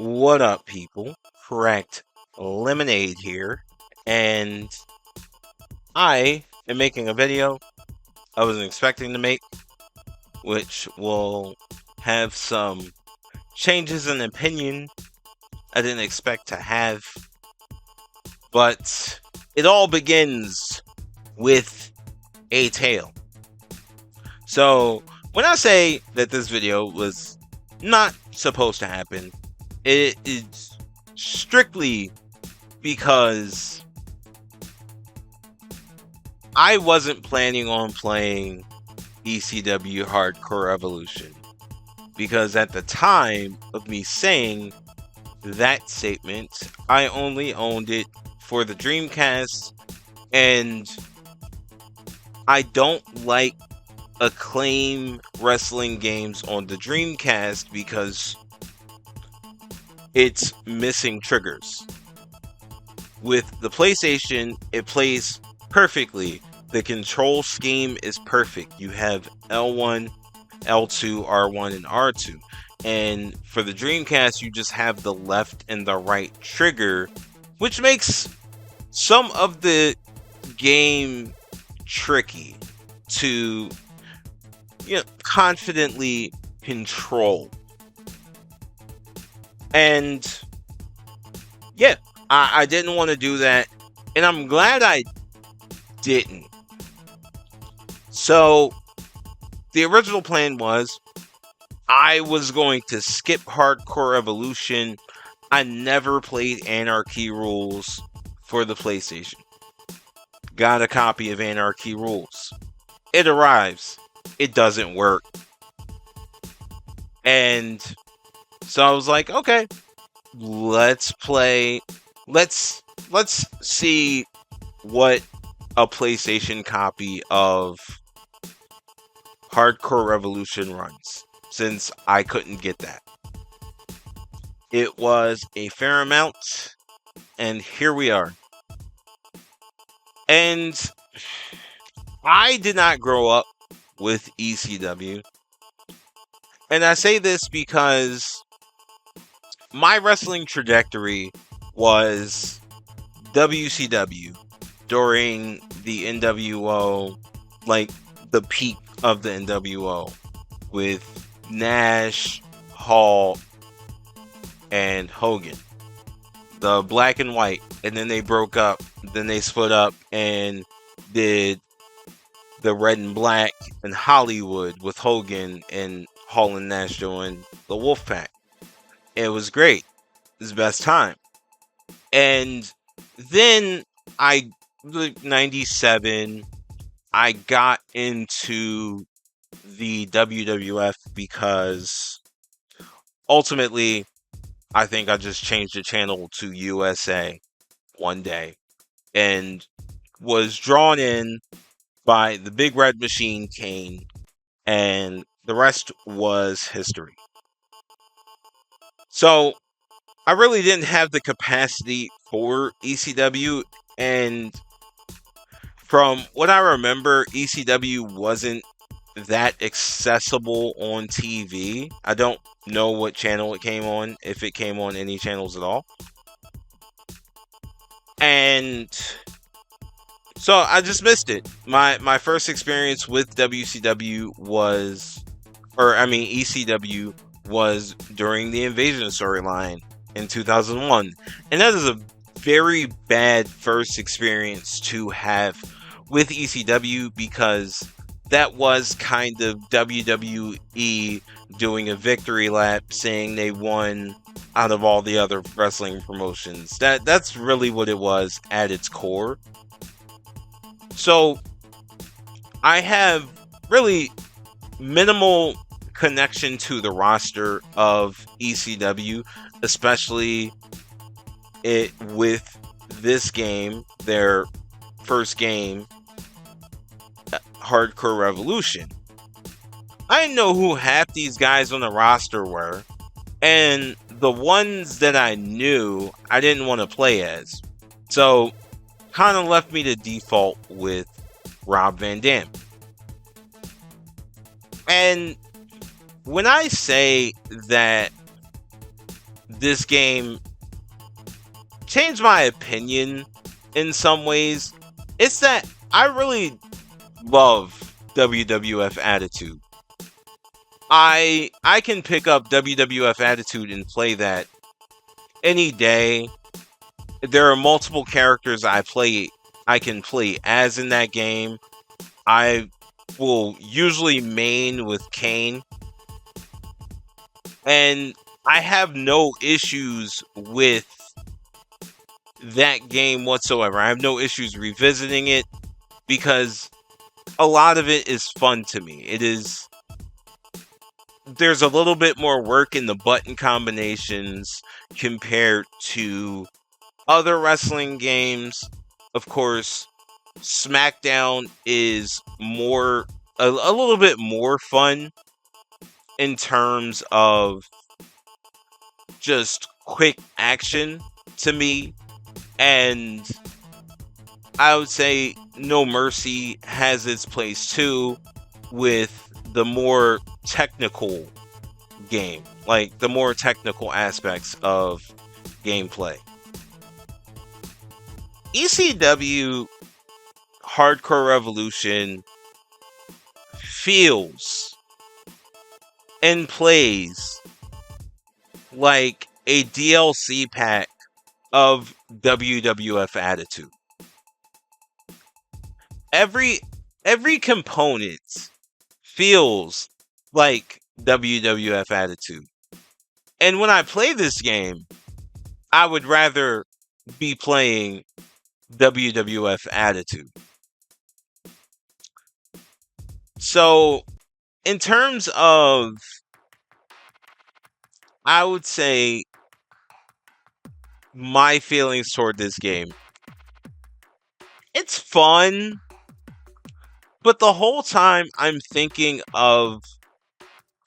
What up, people? Correct Lemonade here, and I am making a video I wasn't expecting to make, which will have some changes in opinion I didn't expect to have, but it all begins with a tale. So, when I say that this video was not supposed to happen, it is strictly because I wasn't planning on playing ECW Hardcore Revolution. Because at the time of me saying that statement, I only owned it for the Dreamcast, and I don't like Acclaim wrestling games on the Dreamcast because it's missing triggers. With the PlayStation, it plays perfectly. The control scheme is perfect. You have L1, L2, R1, and R2. And for the Dreamcast, you just have the left and the right trigger, which makes some of the game tricky to confidently control. And yeah, I didn't want to do that, and I'm glad I didn't. So the original plan was I was going to skip Hardcore Revolution. I never played Anarchy Rules for the PlayStation. Got a copy of Anarchy Rules. It arrives. It doesn't work. And so I was like, okay, let's play. Let's see what a PlayStation copy of Hardcore Revolution runs, since I couldn't get that. It was a fair amount, and here we are. And I did not grow up with ECW. And I say this because my wrestling trajectory was WCW during the NWO, like the peak of the NWO, with Nash, Hall, and Hogan. The black and white, and then they broke up, then they split up and did the red and black in Hollywood with Hogan and Hall and Nash doing the Wolfpack. It was great. It was the best time. And then 97, I got into the WWF because ultimately I think I just changed the channel to USA one day and was drawn in by the Big Red Machine, Kane, and the rest was history. So I really didn't have the capacity for ECW, and from what I remember, ECW wasn't that accessible on TV. I don't know what channel it came on, if it came on any channels at all. And so I just missed it. My first experience with ECW was during the Invasion storyline in 2001. And that is a very bad first experience to have with ECW, because that was kind of WWE doing a victory lap, saying they won out of all the other wrestling promotions. That's really what it was at its core. So I have really minimal connection to the roster of ECW, especially with this game, their first game, Hardcore Revolution. I didn't know who half these guys on the roster were, and the ones that I knew, I didn't want to play as. So, kind of left me to default with Rob Van Dam. And when I say that this game changed my opinion in some ways. It's that I really love WWF Attitude. I can pick up WWF Attitude and play that any day. There are multiple characters I can play as in that game. I will usually main with Kane, and I have no issues with that game whatsoever. I have no issues revisiting it because a lot of it is fun to me. There's a little bit more work in the button combinations compared to other wrestling games. Of course, SmackDown is a little bit more fun in terms of just quick action to me. And I would say No Mercy has its place too with the more technical game, like the more technical aspects of gameplay. ECW Hardcore Revolution feels and plays like a DLC pack of WWF Attitude. Every component feels like WWF Attitude. And when I play this game, I would rather be playing WWF Attitude. So, in terms of, I would say, my feelings toward this game, it's fun, but the whole time I'm thinking of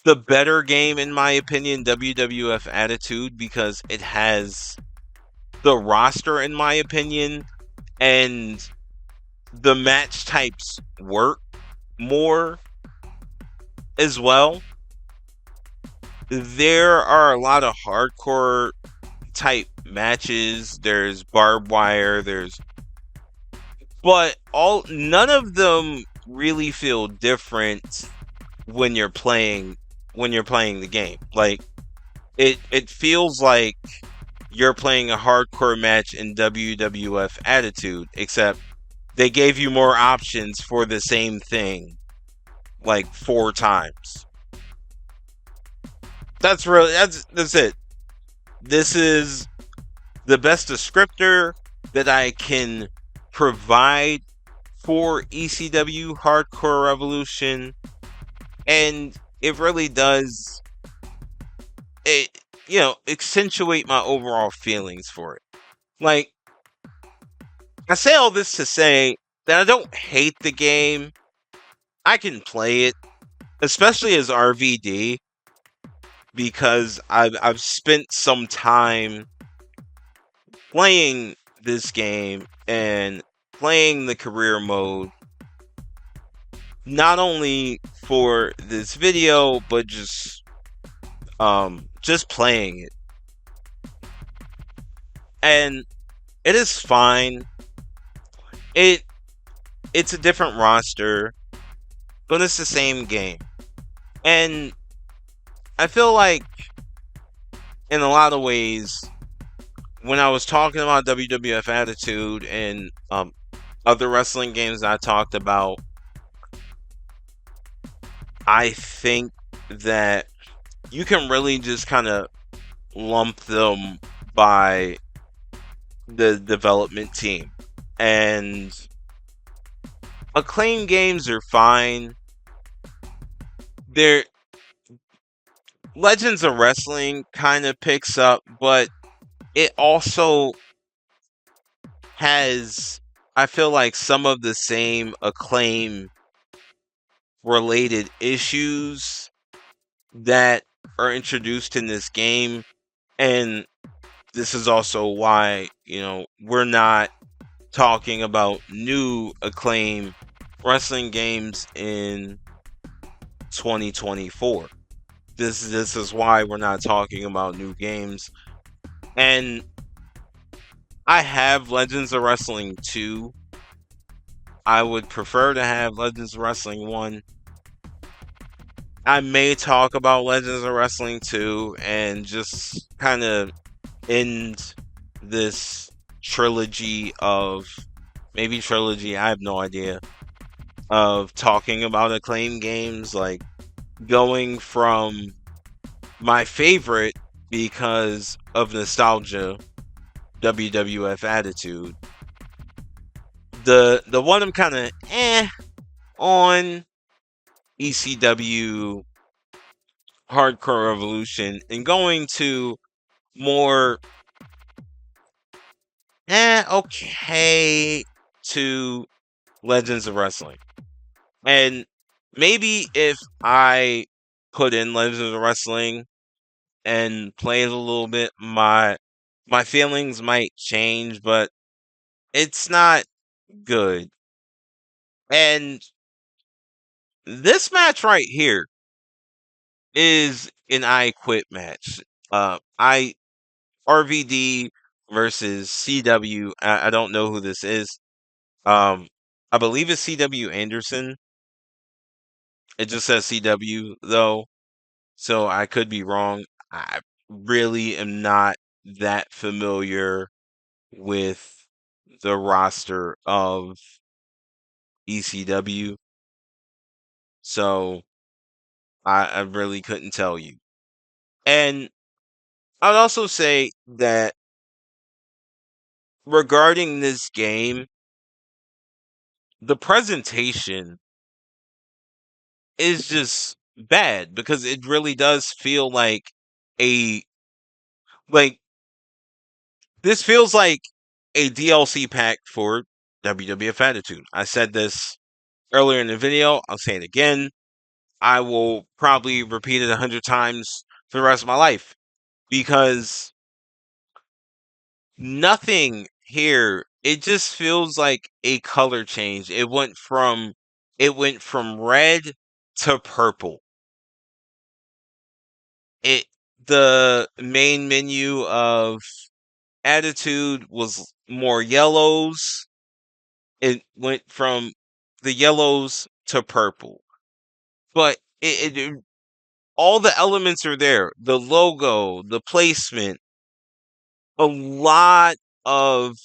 the better game, in my opinion, WWF Attitude, because it has the roster, in my opinion, and the match types work more as well. There are a lot of hardcore type matches. There's barbed wire, but none of them really feel different when you're playing the game. Like it feels like you're playing a hardcore match in WWF Attitude, except they gave you more options for the same thing like 4 times. That's it. This is the best descriptor that I can provide for ECW Hardcore Revolution, and it really does accentuate my overall feelings for it. Like, I say all this to say that I don't hate the game. I can play it, especially as RVD, because I've spent some time playing this game and playing the career mode, not only for this video, but just playing it. And it is fine. It's a different roster, but it's the same game. And I feel like in a lot of ways, when I was talking about WWF Attitude and other wrestling games I talked about, I think that you can really just kind of lump them by the development team. And Acclaim games are fine. They're Legends of Wrestling kind of picks up, but it also has, I feel like, some of the same Acclaim related issues that are introduced in this game. And this is also why, we're not talking about new Acclaim wrestling games in 2024. This is why we're not talking about new games. And I have Legends of Wrestling 2. I would prefer to have Legends of Wrestling 1. I may talk about Legends of Wrestling 2 and just kind of end this trilogy of, maybe trilogy, I have no idea, of talking about acclaimed games, like going from my favorite because of nostalgia, WWF Attitude. The one I'm kind of on, ECW Hardcore Revolution, and going to more okay to Legends of Wrestling. And maybe if I put in Legends of Wrestling and play it a little bit, my feelings might change, but it's not good. And this match right here is an I Quit match. I RVD versus CW. I don't know who this is. I believe it's CW Anderson. It just says CW though, so I could be wrong. I really am not that familiar with the roster of ECW, so I really couldn't tell you. And I'd also say that regarding this game, the presentation is just bad because it really does feel like a like this feels like a DLC pack for WWF Attitude. I said this earlier in the video. I'll say it again. I will probably repeat it 100 times for the rest of my life because nothing here. It just feels like a color change. It went from red to purple. It The main menu of Attitude was more yellows. It went from the yellows to purple. But all the elements are there. The logo, the placement, a lot of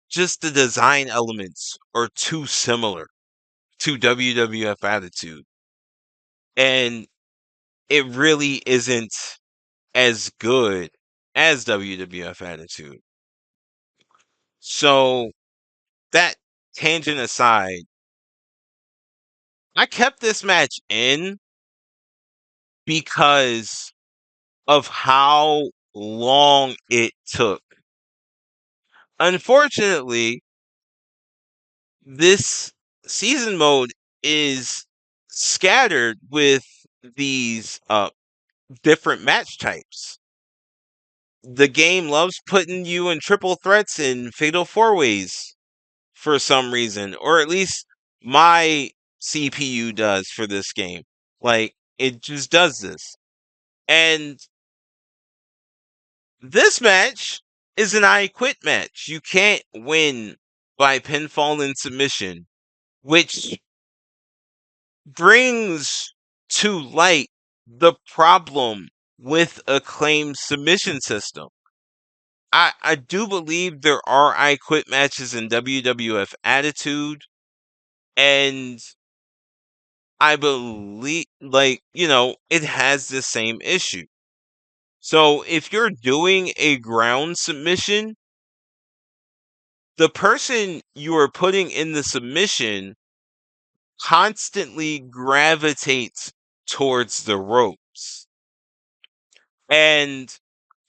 just the design elements are too similar to WWF Attitude. And it really isn't as good as WWF Attitude. So, that tangent aside, I kept this match in because of how long it took. Unfortunately, this season mode is scattered with these different match types. The game loves putting you in triple threats and fatal four ways for some reason, or at least my CPU does for this game. Like, it just does this. And this match is an I Quit match. You can't win by pinfall and submission, which brings to light the problem with Acclaim's submission system. I do believe there are I Quit matches in WWF Attitude, and I believe, it has the same issue. So if you're doing a ground submission, the person you are putting in the submission constantly gravitates towards the ropes. And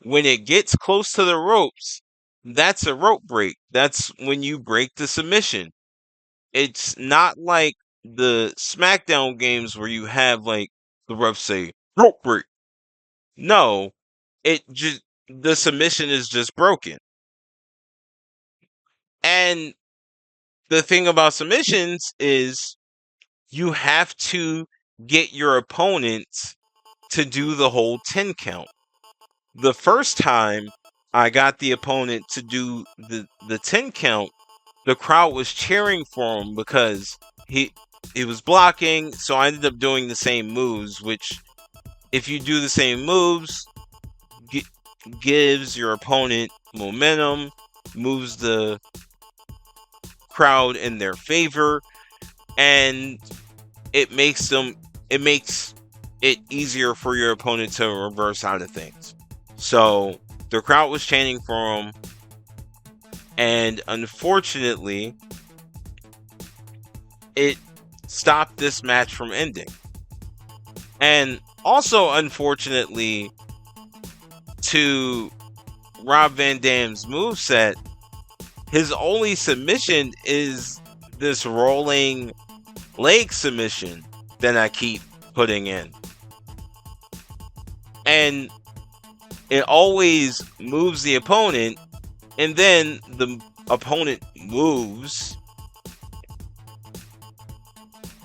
when it gets close to the ropes, that's a rope break. That's when you break the submission. It's not like the SmackDown games where you have like the refs say rope break. No, the submission is just broken. And the thing about submissions is you have to get your opponent to do the whole 10 count. The first time I got the opponent to do the 10 count, the crowd was cheering for him because he was blocking, so I ended up doing the same moves, which if you do the same moves, gives your opponent momentum, moves the crowd in their favor, and it makes it easier for your opponent to reverse out of things. So the crowd was chanting for him, and unfortunately, it stopped this match from ending. And also, unfortunately, to Rob Van Dam's moveset, his only submission is this rolling leg submission that I keep putting in. And it always moves the opponent, and then the opponent moves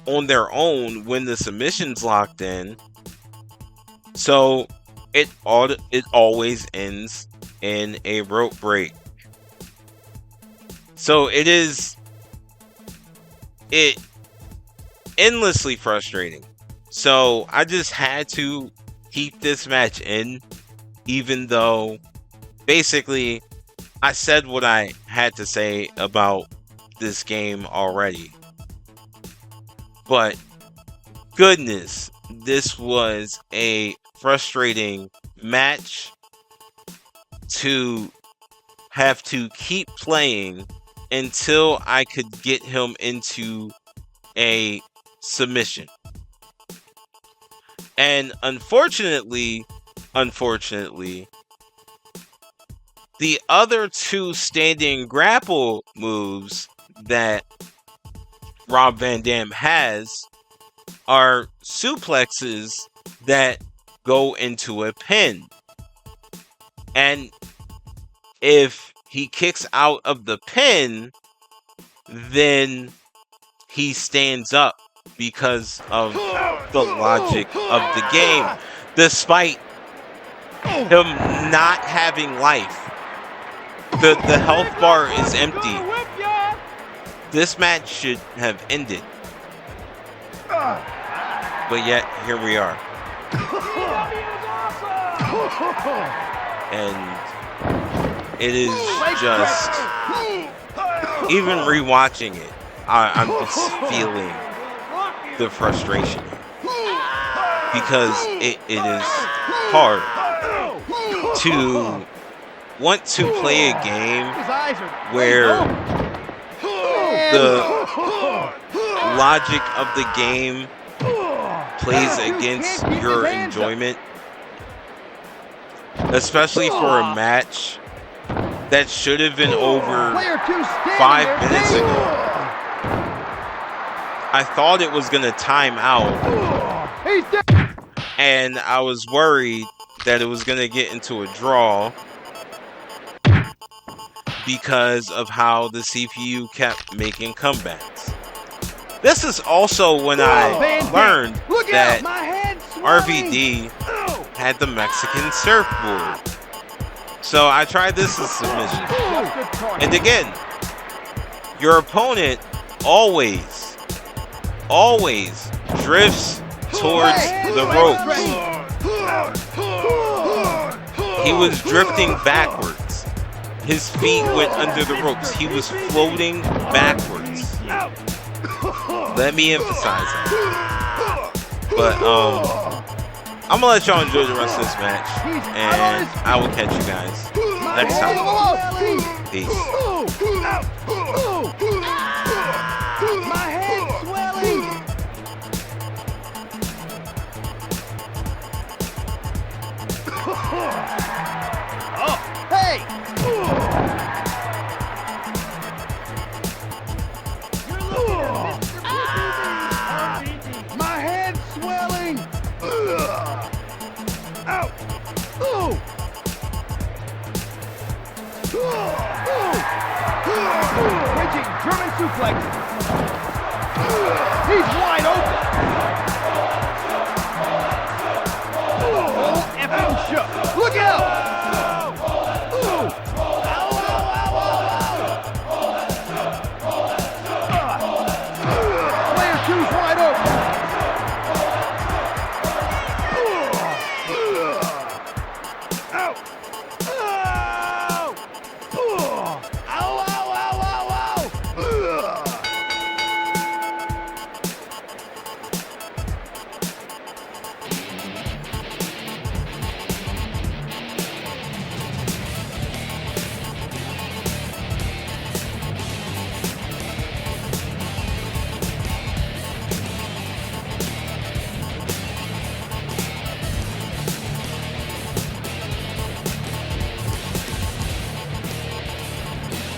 on their own when the submission's locked in. So it always ends in a rope break. So it endlessly frustrating. So I just had to keep this match in, even though basically I said what I had to say about this game already. But goodness, this was a frustrating match to have to keep playing until I could get him into a submission. And unfortunately, the other two standing grapple moves that Rob Van Dam has are suplexes that go into a pin. And if he kicks out of the pin, then he stands up because of the logic of the game. Despite him not having life, the health bar is empty. This match should have ended. But yet, here we are. And it is just, even rewatching it, I'm just feeling the frustration. Because it is hard to want to play a game where the logic of the game plays against your enjoyment, especially for a match that should have been over 5 minutes ago. I thought it was going to time out, and I was worried that it was going to get into a draw because of how the CPU kept making comebacks. This is also when I learned that RVD had the Mexican surfboard. So I tried this as submission. And again, your opponent always drifts towards the ropes. He was drifting backwards. His feet went under the ropes. He was floating backwards. Let me emphasize that. But I'm gonna let y'all enjoy the rest of this match, and I will catch you guys next time. Peace. German suplex. He's wide open. Oh, effing shook. Look out!